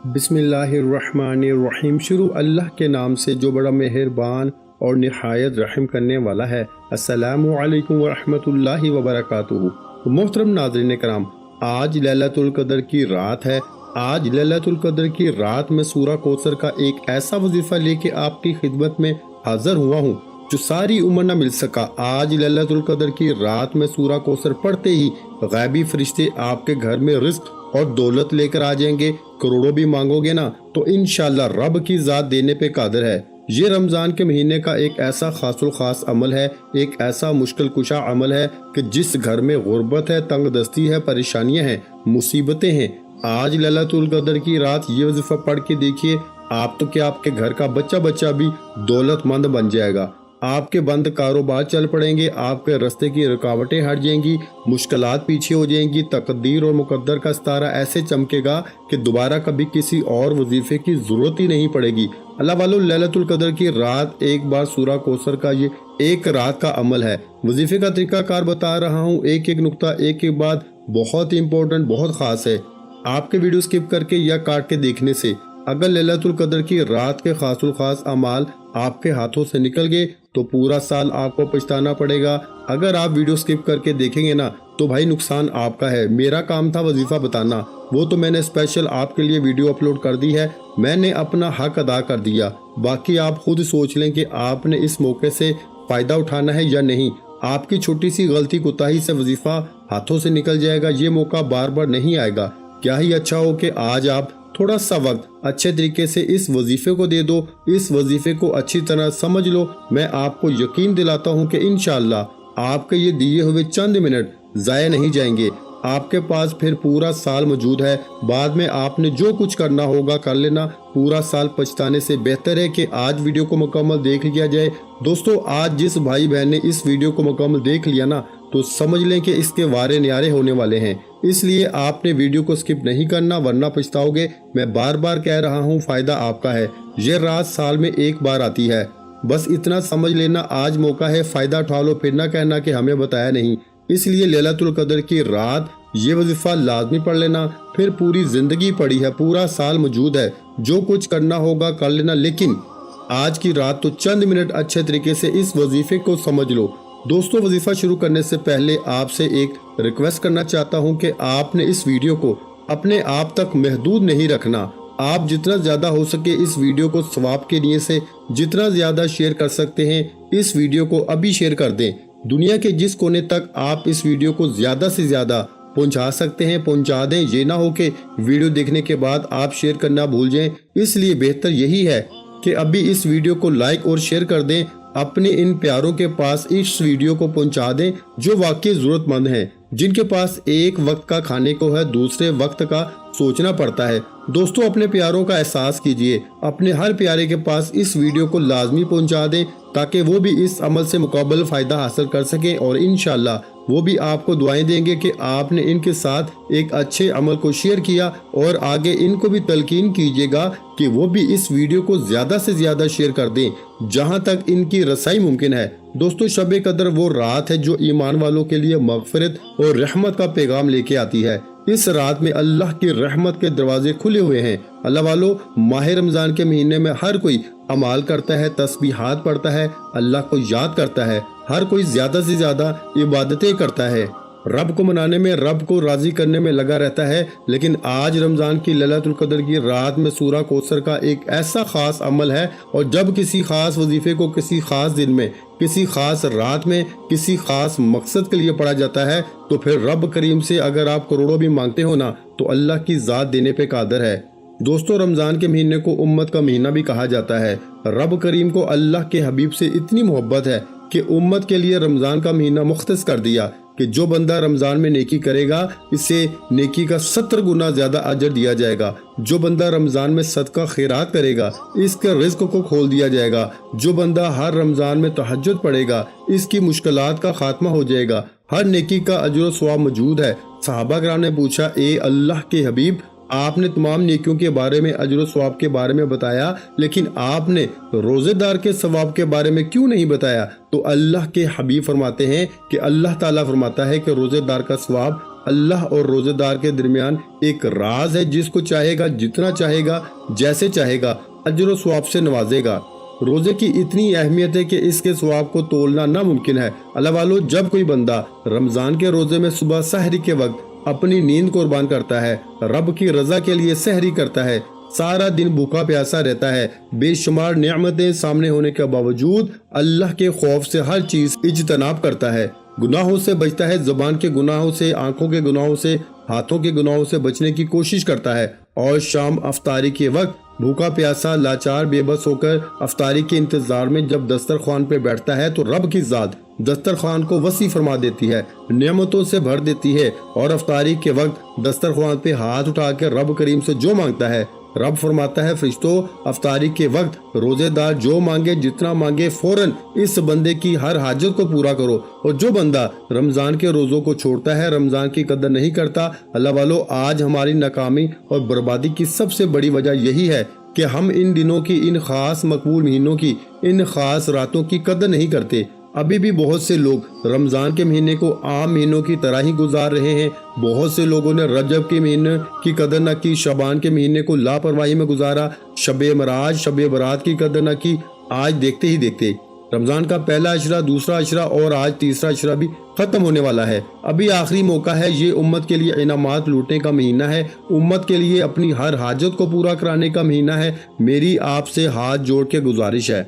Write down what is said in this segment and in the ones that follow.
بسم اللہ الرحمن الرحیم۔ شروع اللہ کے نام سے جو بڑا مہربان اور نہایت رحم کرنے والا ہے۔ السلام علیکم ورحمۃ اللہ وبرکاتہ۔ محترم ناظرین کرام، آج لیلۃ القدر کی رات ہے۔ آج لیلۃ القدر کی رات میں سورہ کوثر کا ایک ایسا وظیفہ لے کے آپ کی خدمت میں حاضر ہوا ہوں جو ساری عمر نہ مل سکا۔ آج لیلۃ القدر کی رات میں سورہ کوثر پڑھتے ہی غیبی فرشتے آپ کے گھر میں رزق اور دولت لے کر آ جائیں گے۔ کروڑوں بھی مانگو گے نا تو انشاءاللہ رب کی ذات دینے پہ قادر ہے۔ یہ رمضان کے مہینے کا ایک ایسا خاص الخاص عمل ہے، ایک ایسا مشکل کشا عمل ہے کہ جس گھر میں غربت ہے، تنگ دستی ہے، پریشانیاں ہیں، مصیبتیں ہیں، آج لیلۃ القدر کی رات یہ وظیفہ پڑھ کے دیکھیے، آپ تو کیا آپ کے گھر کا بچہ بھی دولت مند بن جائے گا۔ آپ کے بند کاروبار چل پڑیں گے، آپ کے راستے کی رکاوٹیں ہٹ جائیں گی، مشکلات پیچھے ہو جائیں گی، تقدیر اور مقدر کا ستارہ ایسے چمکے گا کہ دوبارہ کبھی کسی اور وظیفے کی ضرورت ہی نہیں پڑے گی۔ اللہ والو، لیلۃ القدر کی رات ایک بار سورہ کوثر کا یہ ایک رات کا عمل ہے۔ وظیفے کا طریقہ کار بتا رہا ہوں، ایک ایک نقطہ ایک ایک بات بہت امپورٹنٹ، بہت خاص ہے۔ آپ کے ویڈیو سکپ کر کے یا کاٹ کے دیکھنے سے اگر لیلۃ القدر کی رات کے خاص الخاص اعمال آپ کے ہاتھوں سے نکل گئے تو پورا سال آپ کو پچھتانا پڑے گا۔ اگر آپ ویڈیو سکپ کر کے دیکھیں گے نا تو بھائی نقصان آپ کا ہے۔ میرا کام تھا وظیفہ بتانا، وہ تو میں نے اسپیشل آپ کے لیے ویڈیو اپلوڈ کر دی ہے، میں نے اپنا حق ادا کر دیا۔ باقی آپ خود سوچ لیں کہ آپ نے اس موقع سے فائدہ اٹھانا ہے یا نہیں۔ آپ کی چھوٹی سی غلطی کوتاہی سے وظیفہ ہاتھوں سے نکل جائے گا، یہ موقع بار بار نہیں آئے گا۔ کیا ہی اچھا ہو کہ آج آپ تھوڑا سا وقت اچھے طریقے سے اس وظیفے کو دے دو، اس وظیفے کو اچھی طرح سمجھ لو۔ میں آپ کو یقین دلاتا ہوں کہ انشاءاللہ آپ کے یہ دیے ہوئے چند منٹ ضائع نہیں جائیں گے۔ آپ کے پاس پھر پورا سال موجود ہے، بعد میں آپ نے جو کچھ کرنا ہوگا کر لینا۔ پورا سال پچھتانے سے بہتر ہے کہ آج ویڈیو کو مکمل دیکھ لیا جائے۔ دوستو، آج جس بھائی بہن نے اس ویڈیو کو مکمل دیکھ لیا نا تو سمجھ لیں کہ اس کے وارے نیارے ہونے والے ہیں، اس لیے آپ نے ویڈیو کو سکپ نہیں کرنا ورنہ پچھتاؤ گے۔ میں بار بار کہہ رہا ہوں، فائدہ آپ کا ہے۔ یہ رات سال میں ایک بار آتی ہے، بس اتنا سمجھ لینا آج موقع ہے، فائدہ اٹھا لو، پھر نہ کہنا کہ ہمیں بتایا نہیں۔ اس لیے لیلۃ القدر کی رات یہ وظیفہ لازمی پڑھ لینا، پھر پوری زندگی پڑی ہے، پورا سال موجود ہے، جو کچھ کرنا ہوگا کر لینا، لیکن آج کی رات تو چند منٹ اچھے طریقے سے اس وظیفے کو سمجھ لو۔ دوستو، وظیفہ شروع کرنے سے پہلے آپ سے ایک ریکویسٹ کرنا چاہتا ہوں کہ آپ نے اس ویڈیو کو اپنے آپ تک محدود نہیں رکھنا۔ آپ جتنا زیادہ ہو سکے اس ویڈیو کو ثواب کے لیے سے جتنا زیادہ شیئر کر سکتے ہیں، اس ویڈیو کو ابھی شیئر کر دیں۔ دنیا کے جس کونے تک آپ اس ویڈیو کو زیادہ سے زیادہ پہنچا سکتے ہیں پہنچا دیں، یہ نہ ہو کہ ویڈیو دیکھنے کے بعد آپ شیئر کرنا بھول جائیں۔ اس لیے بہتر یہی ہے کہ ابھی اس ویڈیو کو لائک اور شیئر کر دیں، اپنے ان پیاروں کے پاس اس ویڈیو کو پہنچا دیں جو واقعی ضرورت مند ہیں، جن کے پاس ایک وقت کا کھانے کو ہے، دوسرے وقت کا سوچنا پڑتا ہے۔ دوستو، اپنے پیاروں کا احساس کیجئے، اپنے ہر پیارے کے پاس اس ویڈیو کو لازمی پہنچا دیں تاکہ وہ بھی اس عمل سے مقابل فائدہ حاصل کر سکیں، اور انشاءاللہ وہ بھی آپ کو دعائیں دیں گے کہ آپ نے ان کے ساتھ ایک اچھے عمل کو شیئر کیا، اور آگے ان کو بھی تلقین کیجیے گا کہ وہ بھی اس ویڈیو کو زیادہ سے زیادہ شیئر کر دیں جہاں تک ان کی رسائی ممکن ہے۔ دوستو، شب قدر وہ رات ہے جو ایمان والوں کے لیے مغفرت اور رحمت کا پیغام لے کے آتی ہے۔ اس رات میں اللہ کی رحمت کے دروازے کھلے ہوئے ہیں۔ اللہ والو، ماہ رمضان کے مہینے میں ہر کوئی اعمال کرتا ہے، تسبیحات پڑھتا ہے، اللہ کو یاد کرتا ہے، ہر کوئی زیادہ سے زیادہ عبادتیں کرتا ہے، رب کو منانے میں، رب کو راضی کرنے میں لگا رہتا ہے۔ لیکن آج رمضان کی لیلۃ القدر کی رات میں سورہ کوثر کا ایک ایسا خاص عمل ہے، اور جب کسی خاص وظیفے کو کسی خاص دن میں، کسی خاص رات میں، کسی خاص مقصد کے لیے پڑھا جاتا ہے تو پھر رب کریم سے اگر آپ کروڑوں بھی مانگتے ہو نا تو اللہ کی ذات دینے پہ قادر ہے۔ دوستو، رمضان کے مہینے کو امت کا مہینہ بھی کہا جاتا ہے۔ رب کریم کو اللہ کے حبیب سے اتنی محبت ہے کہ امت کے لیے رمضان کا مہینہ مختص کر دیا کہ جو بندہ رمضان میں نیکی کرے گا اسے نیکی کا 70 گنا زیادہ اجر دیا جائے گا۔ جو بندہ رمضان میں صدقہ خیرات کرے گا اس کے رزق کو کھول دیا جائے گا۔ جو بندہ ہر رمضان میں تہجد پڑھے گا اس کی مشکلات کا خاتمہ ہو جائے گا۔ ہر نیکی کا اجر و ثواب موجود ہے۔ صحابہ کرام نے پوچھا، اے اللہ کے حبیب، آپ نے تمام نیکیوں کے بارے میں، اجر و ثواب کے بارے میں بتایا، لیکن آپ نے روزے دار کے ثواب کے بارے میں کیوں نہیں بتایا؟ تو اللہ کے حبیب فرماتے ہیں کہ اللہ تعالیٰ فرماتا ہے کہ روزے دار کا ثواب اللہ اور روزے دار کے درمیان ایک راز ہے، جس کو چاہے گا جتنا چاہے گا جیسے چاہے گا اجر و ثواب سے نوازے گا۔ روزے کی اتنی اہمیت ہے کہ اس کے ثواب کو تولنا ناممکن ہے۔ اللہ والو، جب کوئی بندہ رمضان کے روزے میں صبح سحری کے وقت اپنی نیند قربان کرتا ہے، رب کی رضا کے لیے سحری کرتا ہے، سارا دن بھوکا پیاسا رہتا ہے، بے شمار نعمتیں سامنے ہونے کے باوجود اللہ کے خوف سے ہر چیز اجتناب کرتا ہے، گناہوں سے بچتا ہے، زبان کے گناہوں سے، آنکھوں کے گناہوں سے، ہاتھوں کے گناہوں سے بچنے کی کوشش کرتا ہے، اور شام افطاری کے وقت بھوکا پیاسا لاچار بے بس ہو کر افطاری کے انتظار میں جب دسترخوان پہ بیٹھتا ہے تو رب کی ذات دسترخوان کو وسیع فرما دیتی ہے، نعمتوں سے بھر دیتی ہے، اور افطاری کے وقت دسترخوان پہ ہاتھ اٹھا کے رب کریم سے جو مانگتا ہے، رب فرماتا ہے فرشتوں، افطاری کے وقت روزے دار جو مانگے جتنا مانگے فوراً اس بندے کی ہر حاجت کو پورا کرو۔ اور جو بندہ رمضان کے روزوں کو چھوڑتا ہے، رمضان کی قدر نہیں کرتا، اللہ والو، آج ہماری ناکامی اور بربادی کی سب سے بڑی وجہ یہی ہے کہ ہم ان دنوں کی، ان خاص مقبول مہینوں کی، ان خاص راتوں کی قدر نہیں کرتے۔ ابھی بھی بہت سے لوگ رمضان کے مہینے کو عام مہینوں کی طرح ہی گزار رہے ہیں۔ بہت سے لوگوں نے رجب کے مہینے کی قدر نہ کی، شعبان کے مہینے کو لاپرواہی میں گزارا، شب معراج، شب برات کی قدر نہ کی۔ آج دیکھتے ہی دیکھتے رمضان کا پہلا عشرہ، دوسرا عشرہ اور آج تیسرا عشرہ بھی ختم ہونے والا ہے۔ ابھی آخری موقع ہے، یہ امت کے لیے انعامات لوٹنے کا مہینہ ہے، امت کے لیے اپنی ہر حاجت کو پورا کرانے کا مہینہ ہے۔ میری آپ سے ہاتھ جوڑ کے گزارش ہے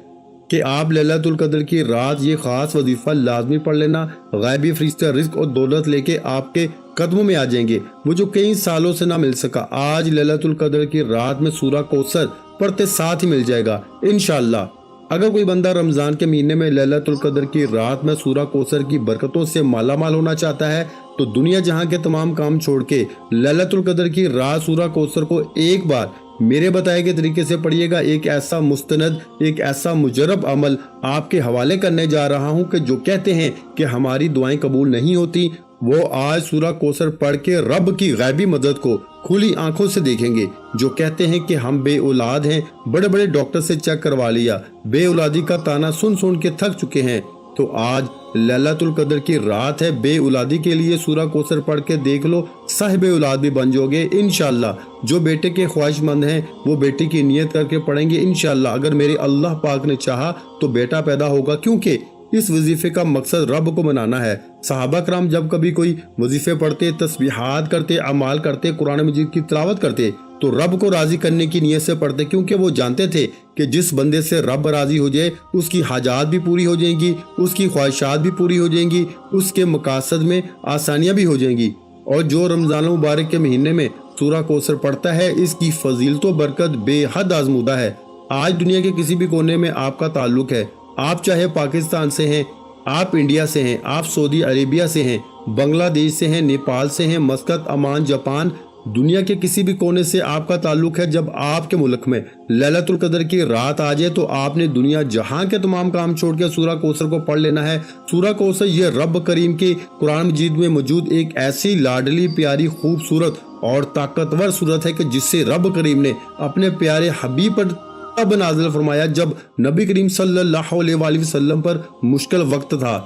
کہ آپ لیلۃ القدر کی رات یہ خاص وظیفہ لازمی پڑھ لینا۔ غیبی فرشتہ رزق اور دولت لے کے آپ کے قدموں میں آ جائیں گے، وہ جو کئی سالوں سے نہ مل سکا، آج لیلۃ القدر کی رات میں سورہ کوثر پڑھتے ساتھ ہی مل جائے گا انشاءاللہ۔ اگر کوئی بندہ رمضان کے مہینے میں لیلۃ القدر کی رات میں سورہ کوثر کی برکتوں سے مالا مال ہونا چاہتا ہے تو دنیا جہاں کے تمام کام چھوڑ کے لیلۃ القدر کی رات سورہ کوثر کو ایک بار میرے بتائے گئے طریقے سے پڑھیے گا۔ ایک ایسا مستند، ایک ایسا مجرب عمل آپ کے حوالے کرنے جا رہا ہوں کہ جو کہتے ہیں کہ ہماری دعائیں قبول نہیں ہوتی، وہ آج سورہ کوثر پڑھ کے رب کی غیبی مدد کو کھلی آنکھوں سے دیکھیں گے۔ جو کہتے ہیں کہ ہم بے اولاد ہیں، بڑے بڑے ڈاکٹر سے چیک کروا لیا، بے اولادی کا تانا سن سن کے تھک چکے ہیں، تو آج لیلۃ القدر کی رات ہے، بے اولادی کے لیے سورہ کوثر پڑھ کے دیکھ لو، صاحب اولاد بھی بن جاؤ گے انشاءاللہ۔ جو بیٹے کے خواہش مند ہیں وہ بیٹے کی نیت کر کے پڑھیں گے انشاءاللہ۔ اگر میرے اللہ پاک نے چاہا تو بیٹا پیدا ہوگا، کیونکہ اس وظیفے کا مقصد رب کو منانا ہے۔ صحابہ کرام جب کبھی کوئی وظیفے پڑھتے، تسبیحات کرتے، اعمال کرتے، قرآن مجید کی تلاوت کرتے تو رب کو راضی کرنے کی نیت سے پڑھتے، کیونکہ وہ جانتے تھے کہ جس بندے سے رب راضی ہو جائے اس کی حاجات بھی پوری ہو جائیں گی، اس کی خواہشات بھی پوری ہو جائیں گی، اس کے مقاصد میں آسانیاں بھی ہو جائیں گی۔ اور جو رمضان المبارک کے مہینے میں سورہ کوثر پڑھتا ہے، اس کی فضیلت و برکت بے حد آزمودہ ہے۔ آج دنیا کے کسی بھی کونے میں آپ کا تعلق ہے، آپ چاہے پاکستان سے ہیں، آپ انڈیا سے ہیں، آپ سعودی عربیہ سے ہیں، بنگلہ دیش سے ہیں، نیپال سے ہیں، مسقط، عمان، جاپان، دنیا کے کسی بھی کونے سے آپ کا تعلق ہے۔ جب آپ کے ملک میں لیلۃ القدر کی رات آ جائے تو آپ نے دنیا جہاں کے تمام کام چھوڑ کے سورہ کوثر کو پڑھ لینا ہے۔ سورہ کوثر یہ رب کریم کے قرآن مجید میں موجود ایک ایسی لاڈلی پیاری خوبصورت اور طاقتور صورت ہے کہ جس سے رب کریم نے اپنے پیارے حبیب پر تب نازل فرمایا جب نبی کریم صلی اللہ علیہ وآلہ وسلم پر مشکل وقت تھا،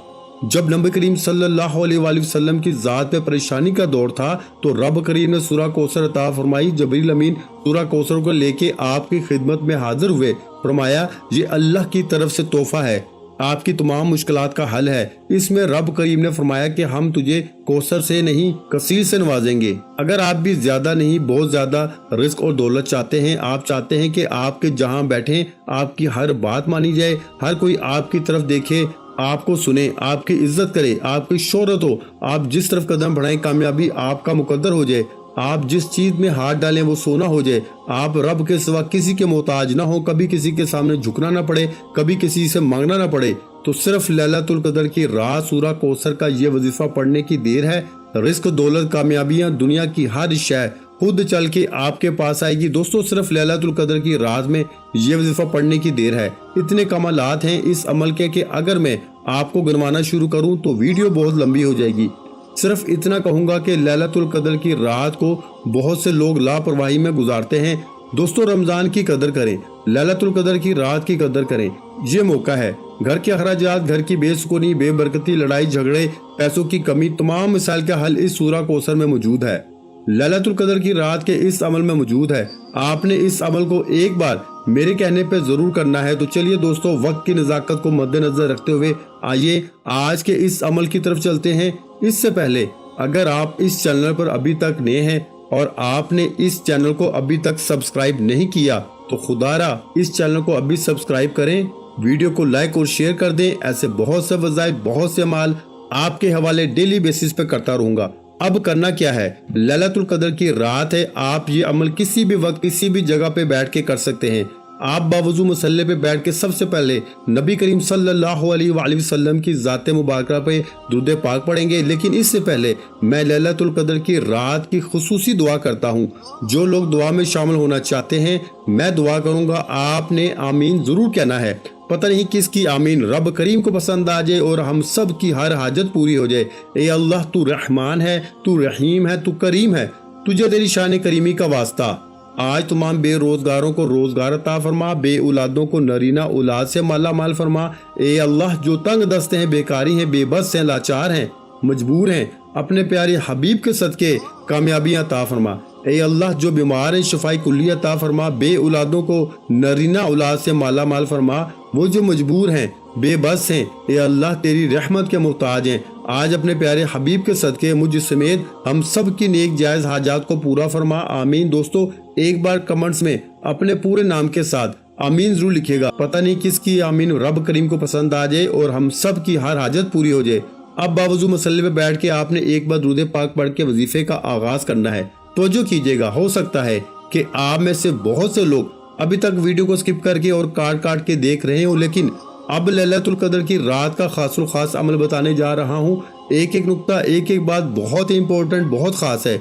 جب نبی کریم صلی اللہ علیہ وآلہ وسلم کی ذات پہ پریشانی کا دور تھا تو رب کریم نے سورہ کوثر عطا فرمائی۔ جبریل امین سورہ کوثر کو لے کے آپ کی خدمت میں حاضر ہوئے، فرمایا یہ اللہ کی طرف سے تحفہ ہے، آپ کی تمام مشکلات کا حل ہے۔ اس میں رب کریم نے فرمایا کہ ہم تجھے کوثر سے نہیں کثیر سے نوازیں گے۔ اگر آپ بھی زیادہ نہیں بہت زیادہ رزق اور دولت چاہتے ہیں، آپ چاہتے ہیں کہ آپ کے جہاں بیٹھیں آپ کی ہر بات مانی جائے، ہر کوئی آپ کی طرف دیکھے، آپ کو سنے، آپ کی عزت کرے، آپ کی شہرت ہو، آپ جس طرف قدم بڑھائیں کامیابی آپ کا مقدر ہو جائے، آپ جس چیز میں ہاتھ ڈالیں وہ سونا ہو جائے، آپ رب کے سوا کسی کے محتاج نہ ہو، کبھی کسی کے سامنے جھکنا نہ پڑے، کبھی کسی سے مانگنا نہ پڑے، تو صرف لیلۃ القدر کی رات سورہ کوثر کا یہ وظیفہ پڑھنے کی دیر ہے۔ رزق، دولت، کامیابیاں، دنیا کی ہر شے خود چل کے آپ کے پاس آئے گی۔ دوستو صرف لیلۃ القدر کی رات میں یہ وظیفہ پڑھنے کی دیر ہے۔ اتنے کمالات ہیں اس عمل کے کہ اگر میں آپ کو گنوانا شروع کروں تو ویڈیو بہت لمبی ہو جائے گی۔ صرف اتنا کہوں گا کہ لیلۃ القدر کی رات کو بہت سے لوگ لاپرواہی میں گزارتے ہیں۔ دوستو رمضان کی قدر کریں، لیلۃ القدر کی رات کی قدر کریں، یہ موقع ہے۔ گھر کے اخراجات، گھر کی بے سکونی، بے برکتی، لڑائی جھگڑے، پیسوں کی کمی، تمام مسائل کا حل اس سورہ کوثر میں موجود ہے، لیلۃ القدر کی رات کے اس عمل میں موجود ہے۔ آپ نے اس عمل کو ایک بار میرے کہنے پہ ضرور کرنا ہے۔ تو چلیے دوستو، وقت کی نزاکت کو مد نظر رکھتے ہوئے آئیے آج کے اس عمل کی طرف چلتے ہیں۔ اس سے پہلے اگر آپ اس چینل پر ابھی تک نئے ہیں اور آپ نے اس چینل کو ابھی تک سبسکرائب نہیں کیا تو خدا را اس چینل کو ابھی سبسکرائب کریں، ویڈیو کو لائک اور شیئر کر دیں۔ ایسے بہت سے وظائف، بہت سے اعمال آپ کے حوالے ڈیلی بیسس پہ کرتا رہوں گا۔ اب کرنا کیا ہے، لیلۃ القدر کی رات ہے، آپ یہ عمل کسی بھی وقت کسی بھی جگہ پہ بیٹھ کے کر سکتے ہیں۔ آپ باوضو مصلی پہ بیٹھ کے سب سے پہلے نبی کریم صلی اللہ علیہ وآلہ وسلم کی ذات مبارکہ پہ درود پاک پڑھیں گے، لیکن اس سے پہلے میں لیلۃ القدر کی رات کی خصوصی دعا کرتا ہوں۔ جو لوگ دعا میں شامل ہونا چاہتے ہیں میں دعا کروں گا، آپ نے آمین ضرور کہنا ہے۔ پتہ نہیں کس کی آمین رب کریم کو پسند آ جائے اور ہم سب کی ہر حاجت پوری ہو جائے۔ اے اللہ، تو رحمان ہے، تو رحیم ہے، تو کریم ہے، تجھے تیری شان کریمی کا واسطہ آج تمام بے روزگاروں کو روزگار عطا فرما، بے اولادوں کو نرینہ اولاد سے مالا مال فرما۔ اے اللہ، جو تنگ دست ہیں، بیکاری ہیں، بے بس ہیں، لاچار ہیں، مجبور ہیں، اپنے پیارے حبیب کے صدقے کامیابیاں عطا فرما۔ اے اللہ، جو بیمار ہیں شفائی کلی عطا فرما، بے اولادوں کو نرینہ اولاد سے مالا مال فرما، وہ جو مجبور ہیں، بے بس ہیں، اے اللہ تیری رحمت کے محتاج ہیں، آج اپنے پیارے حبیب کے صدقے مجھ سمیت ہم سب کی نیک جائز حاجات کو پورا فرما، آمین۔ دوستو، ایک بار کمنٹس میں اپنے پورے نام کے ساتھ آمین ضرور لکھے گا، پتہ نہیں کس کی آمین رب کریم کو پسند آ جائے اور ہم سب کی ہر حاجت پوری ہو جائے۔ اب باوضو مصلی پہ بیٹھ کے آپ نے ایک بار درود پاک پڑھ کے وظیفے کا آغاز کرنا ہے۔ توجہ کیجئے گا، ہو سکتا ہے کہ آپ میں سے بہت سے لوگ ابھی تک ویڈیو کو سکپ کر کے اور کاٹ کے دیکھ رہے ہوں، لیکن اب لیلۃ القدر کی رات کا خاص الخاص عمل بتانے جا رہا ہوں۔ ایک ایک نقطہ، ایک ایک بات بہت امپورٹنٹ، بہت خاص ہے۔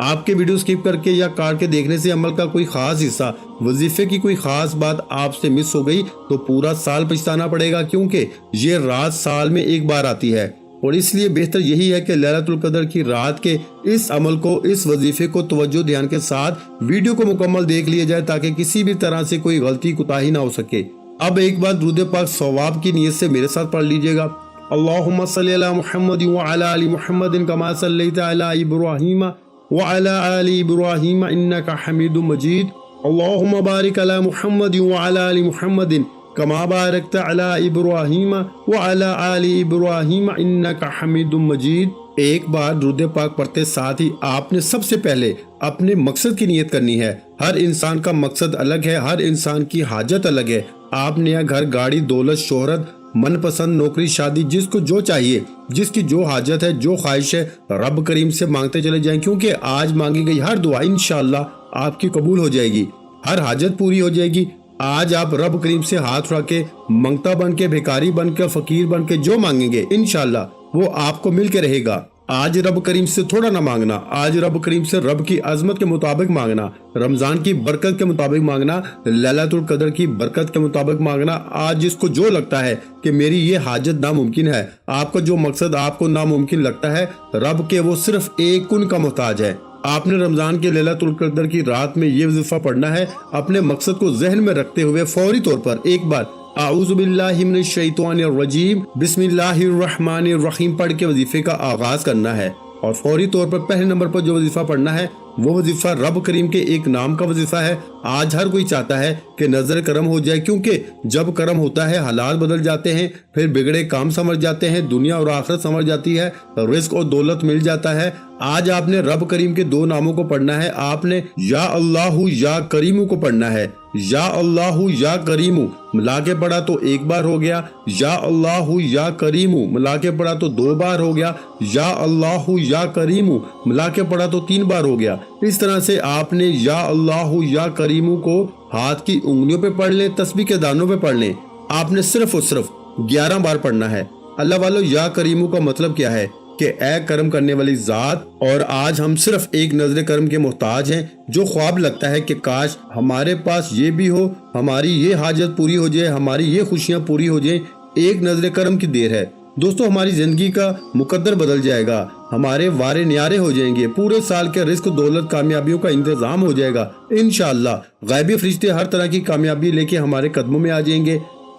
آپ کے ویڈیو سکپ کر کے یا کاٹ کے دیکھنے سے عمل کا کوئی خاص حصہ، وظیفے کی کوئی خاص بات آپ سے مس ہو گئی تو پورا سال پچھتانا پڑے گا، کیونکہ یہ رات سال میں ایک بار آتی ہے، اور اس لیے بہتر یہی ہے کہ لیلۃ القدر کی رات کے اس عمل کو، اس وظیفے کو توجہ دھیان کے ساتھ ویڈیو کو مکمل دیکھ لیا جائے تاکہ کسی بھی طرح سے کوئی غلطی کوتاہی نہ ہو سکے۔ اب ایک بار درود پاک ثواب کی نیت سے میرے ساتھ پڑھ لیجئے گا۔ اللہم صلی علی محمد وعلی آل محمد کما صلیت علی ابراہیم وعلی آل ابراہیم انک حمید مجید۔ اللہم بارک علی محمد وعلی آل محمد کما بارکت علی ابراہیم وعلی آل ابراہیم انک حمید مجید۔ ایک بار درود پاک پڑھتے ساتھ ہی آپ نے سب سے پہلے اپنے مقصد کی نیت کرنی ہے۔ ہر انسان کا مقصد الگ ہے، ہر انسان کی حاجت الگ ہے۔ آپ نے گھر، گاڑی، دولت، شہرت، من پسند نوکری، شادی، جس کو جو چاہیے، جس کی جو حاجت ہے، جو خواہش ہے، رب کریم سے مانگتے چلے جائیں، کیونکہ آج مانگی گئی ہر دعا انشاءاللہ آپ کی قبول ہو جائے گی، ہر حاجت پوری ہو جائے گی۔ آج آپ رب کریم سے ہاتھ اٹھا کے، منگتا بن کے، بھیکاری بن کے، فقیر بن کے جو مانگیں گے انشاءاللہ وہ آپ کو مل کے رہے گا۔ آج رب کریم سے تھوڑا نہ مانگنا، آج رب کریم سے رب کی عظمت کے مطابق مانگنا، رمضان کی برکت کے مطابق مانگنا، لیلۃ القدر کی برکت کے مطابق مانگنا۔ آج جس کو جو لگتا ہے کہ میری یہ حاجت ناممکن ہے، آپ کا جو مقصد آپ کو ناممکن لگتا ہے، رب کے وہ صرف ایک کن کا محتاج ہے۔ آپ نے رمضان کے لیلۃ القدر کی رات میں یہ وظیفہ پڑھنا ہے، اپنے مقصد کو ذہن میں رکھتے ہوئے فوری طور پر ایک بار اعوذ باللہ من الشیطان الرجیم بسم اللہ الرحمن الرحیم پڑھ کے وظیفے کا آغاز کرنا ہے، اور فوری طور پر پہلے نمبر پر جو وظیفہ پڑھنا ہے وہ وظیفہ رب کریم کے ایک نام کا وظیفہ ہے۔ آج ہر کوئی چاہتا ہے کہ نظر کرم ہو جائے، کیونکہ جب کرم ہوتا ہے حالات بدل جاتے ہیں، پھر بگڑے کام سمجھ جاتے ہیں، دنیا اور آخرت سمجھ جاتی ہے، رزق اور دولت مل جاتا ہے۔ آج آپ نے رب کریم کے دو ناموں کو پڑھنا ہے۔ آپ نے یا اللہ یا کریم کو پڑھنا ہے۔ یا اللہ یا کریم ملا کے پڑھا تو ایک بار ہو گیا، یا اللہ یا کریم ملا کے پڑھا تو دو بار ہو گیا، یا اللہ یا کریم ملا کے پڑھا تو تین بار ہو گیا۔ اس طرح سے آپ نے یا اللہ یا کریم کو ہاتھ کی انگلیوں پہ پڑھ لیں، تسبیح کے دانوں پہ پڑھ لیں۔ آپ نے صرف اور صرف 11 بار پڑھنا ہے۔ اللہ والو، یا کریم کا مطلب کیا ہے کہ اے کرم کرنے والی ذات، اور آج ہم صرف ایک نظر کرم کے محتاج ہیں۔ جو خواب لگتا ہے کہ کاش ہمارے پاس یہ بھی ہو، ہماری یہ حاجت پوری ہو جائے، ہماری یہ خوشیاں پوری ہو جائیں، ایک نظر کرم کی دیر ہے دوستو، ہماری زندگی کا مقدر بدل جائے گا، ہمارے وارے نیارے ہو جائیں گے، پورے سال کے رزق، دولت، کامیابیوں کا انتظام ہو جائے گا انشاءاللہ۔ غیبی فرشتے ہر طرح کی کامیابی لے کے ہمارے قدموں میں آ جائیں گے۔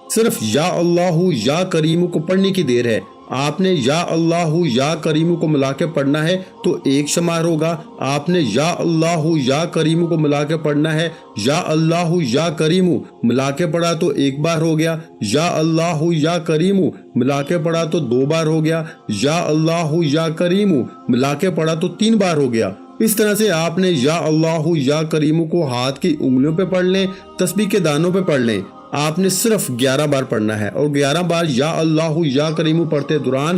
صرف یا اللہ یا کریم کو پڑھنے کی دیر ہے۔ آپ نے یا اللہ یا کریم کو ملا کے پڑھنا ہے تو ایک شمار ہوگا۔ آپ نے یا اللہ یا کریم کو ملا کے پڑھنا ہے، یا اللہ یا کریم ملا کے پڑھا تو ایک بار ہو گیا، یا اللہ یا کریم ملا کے پڑھا تو 2 بار ہو گیا، یا اللہ یا کریم ملا کے پڑھا تو 3 بار ہو گیا۔ اس طرح سے آپ نے یا اللہ یا کریم کو ہاتھ کی انگلیوں پہ پڑھ لیں، تسبیح کے دانوں پہ پڑھ لیں۔ آپ نے صرف 11 بار پڑھنا ہے، اور 11 بار یا اللہ یا کریم پڑھتے دوران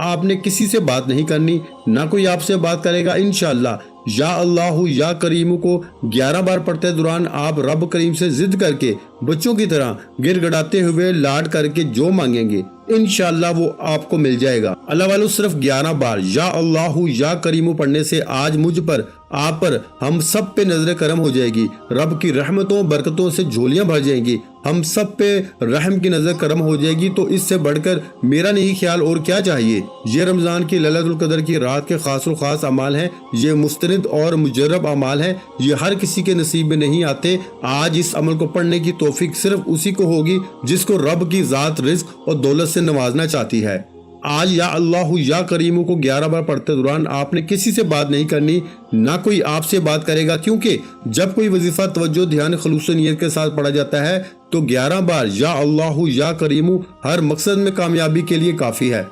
آپ نے کسی سے بات نہیں کرنی، نہ کوئی آپ سے بات کرے گا انشاءاللہ۔ یا اللہ یا کریم کو 11 بار پڑھتے دوران آپ رب کریم سے ضد کر کے بچوں کی طرح گر گڑاتے ہوئے لاڈ کر کے جو مانگیں گے انشاءاللہ وہ آپ کو مل جائے گا۔ اللہ والو صرف 11 بار یا اللہ یا کریم پڑھنے سے آج مجھ پر، آپ پر، ہم سب پہ نظر کرم ہو جائے گی، رب کی رحمتوں برکتوں سے جھولیاں بھر جائیں گی، ہم سب پہ رحم کی نظر کرم ہو جائے گی۔ تو اس سے بڑھ کر میرا نہیں خیال اور کیا چاہیے۔ یہ رمضان کی لیلۃ القدر کی رات کے خاص الخاص اعمال ہیں، یہ مستند اور مجرب اعمال ہیں، یہ ہر کسی کے نصیب میں نہیں آتے۔ آج اس عمل کو پڑھنے کی توفیق صرف اسی کو ہوگی جس کو رب کی ذات رزق اور دولت سے نوازنا چاہتی ہے۔ آج یا اللہ یا کریم کو 11 بار پڑھتے دوران آپ نے کسی سے بات نہیں کرنی، نہ کوئی آپ سے بات کرے گا، کیونکہ جب کوئی وظیفہ توجہ دھیان خلوص نیت کے ساتھ پڑھا جاتا ہے تو 11 بار یا اللہ یا کریم ہر مقصد میں کامیابی کے لیے کافی ہے۔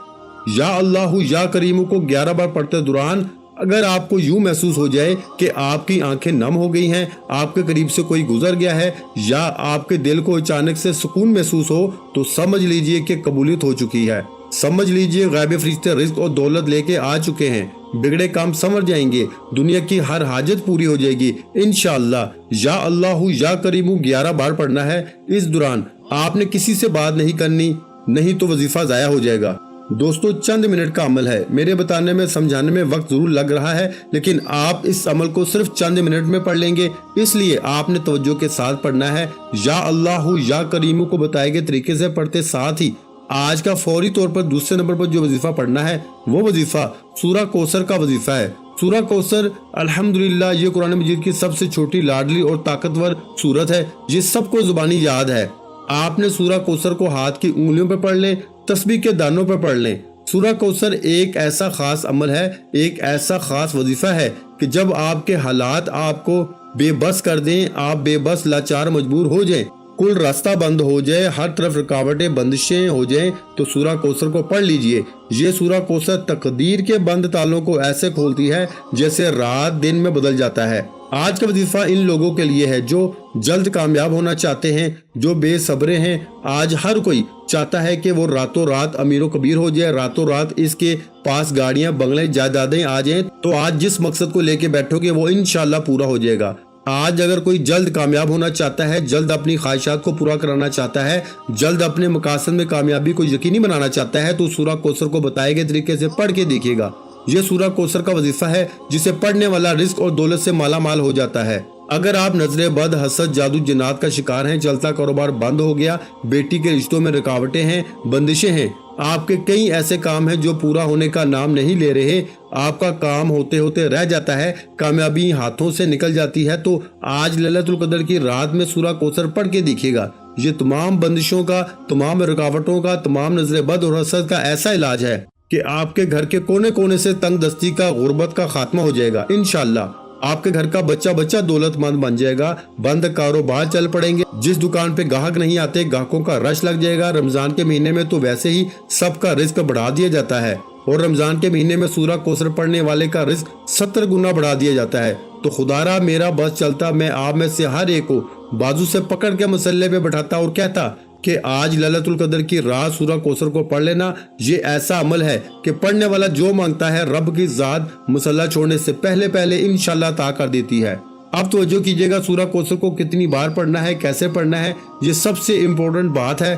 یا اللہ یا کریم کو 11 بار پڑھتے دوران اگر آپ کو یوں محسوس ہو جائے کہ آپ کی آنکھیں نم ہو گئی ہیں، آپ کے قریب سے کوئی گزر گیا ہے، یا آپ کے دل کو اچانک سے سکون محسوس ہو، تو سمجھ لیجئے کہ قبولیت ہو چکی ہے۔ سمجھ لیجئے غیب فرشتے رزق اور دولت لے کے آ چکے ہیں، بگڑے کام سمجھ جائیں گے، دنیا کی ہر حاجت پوری ہو جائے گی انشاءاللہ۔ یا اللہ یا کریم 11 بار پڑھنا ہے۔ اس دوران آپ نے کسی سے بات نہیں کرنی، نہیں تو وظیفہ ضائع ہو جائے گا۔ دوستو چند منٹ کا عمل ہے، میرے بتانے میں سمجھانے میں وقت ضرور لگ رہا ہے، لیکن آپ اس عمل کو صرف چند منٹ میں پڑھ لیں گے، اس لیے آپ نے توجہ کے ساتھ پڑھنا ہے۔ یا اللہ یا کریم کو بتائے گئے طریقے سے پڑھتے ساتھ ہی آج کا فوری طور پر دوسرے نمبر پر جو وظیفہ پڑھنا ہے وہ وظیفہ سورہ کوثر کا وظیفہ ہے۔ سورہ کوثر الحمدللہ یہ قرآن مجید کی سب سے چھوٹی، لاڈلی اور طاقتور سورت ہے، یہ سب کو زبانی یاد ہے۔ آپ نے سورہ کوثر کو ہاتھ کی انگلیوں پہ پڑھ لیں، تسبیح کے دانوں پہ پڑھ لیں۔ سورہ کوثر ایک ایسا خاص عمل ہے، ایک ایسا خاص وظیفہ ہے کہ جب آپ کے حالات آپ کو بے بس کر دیں، آپ بے بس لاچار مجبور ہو جائیں، کل راستہ بند ہو جائے، ہر طرف رکاوٹیں بندشیں ہو جائیں، تو سورہ کوثر کو پڑھ لیجئے۔ یہ سورہ کوثر تقدیر کے بند تالوں کو ایسے کھولتی ہے جیسے رات دن میں بدل جاتا ہے۔ آج کا وظیفہ ان لوگوں کے لیے ہے جو جلد کامیاب ہونا چاہتے ہیں، جو بے صبرے ہیں۔ آج ہر کوئی چاہتا ہے کہ وہ راتوں رات امیر و کبیر ہو جائے، راتوں رات اس کے پاس گاڑیاں، بنگلے، جائیدادیں آ جائیں۔ تو آج جس مقصد کو لے کے بیٹھو گے وہ انشاءاللہ پورا ہو جائے گا۔ آج اگر کوئی جلد کامیاب ہونا چاہتا ہے، جلد اپنی خواہشات کو پورا کرانا چاہتا ہے، جلد اپنے مقاصد میں کامیابی کو یقینی بنانا چاہتا ہے، تو سورہ کوثر کو بتائے گئے طریقے سے پڑھ کے دیکھیے گا۔ یہ سورہ کوثر کا وظیفہ ہے جسے پڑھنے والا رزق اور دولت سے مالا مال ہو جاتا ہے۔ اگر آپ نظر بد، حسد، جادو، جنات کا شکار ہیں، چلتا کاروبار بند ہو گیا، بیٹی کے رشتوں میں رکاوٹیں ہیں، بندشیں ہیں، آپ کے کئی ایسے کام ہیں جو پورا ہونے کا نام نہیں لے رہے، آپ کا کام ہوتے ہوتے رہ جاتا ہے، کامیابی ہاتھوں سے نکل جاتی ہے، تو آج لیلۃ القدر کی رات میں سورہ کوثر پڑھ کے دیکھیے گا۔ یہ تمام بندشوں کا، تمام رکاوٹوں کا، تمام نظر بد اور حسد کا ایسا علاج ہے کہ آپ کے گھر کے کونے کونے سے تنگ دستی کا، غربت کا خاتمہ ہو جائے گا انشاءاللہ۔ آپ کے گھر کا بچہ دولت مند بن جائے گا، بند کاروبار چل پڑیں گے، جس دکان پہ گاہک نہیں آتے گاہکوں کا رش لگ جائے گا۔ رمضان کے مہینے میں تو ویسے ہی سب کا رزق بڑھا دیا جاتا ہے، اور رمضان کے مہینے میں سورہ کوثر پڑھنے والے کا رزق 70 گنا بڑھا دیا جاتا ہے۔ تو خدا را میرا بس چلتا، میں آپ میں سے ہر ایک کو بازو سے پکڑ کے مسلح پہ بٹھاتا اور کہتا کہ آج لیلۃ القدر کی رات سورہ کوثر کو پڑھ لینا۔ یہ ایسا عمل ہے کہ پڑھنے والا جو مانگتا ہے رب کی ذات مسلح چھوڑنے سے پہلے پہلے انشاءاللہ عطا کر دیتی ہے۔ اب توجہ کیجئے گا سورہ کوثر کو کتنی بار پڑھنا ہے، کیسے پڑھنا ہے، یہ سب سے امپورٹنٹ بات ہے۔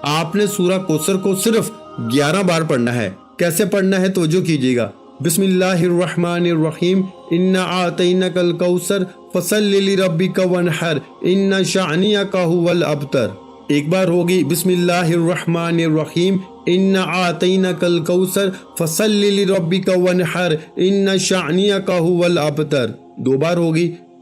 آپ نے سورہ کوثر کو صرف 11 بار پڑھنا ہے۔ کیسے پڑھنا ہے توجہ کیجئے گا۔ بسم اللہ الرحمن الرحیم، انا اعطینک الکوثر فصلی لربک وانحر ان شانئک ھو الابتر۔ ایک بار ہوگی، بسم اللہ الرحمن الرحیم، انا اعطینک الکوثر فصلی لربک وانحر ان شانئک ھو الابتر۔ 2 بار ہوگی،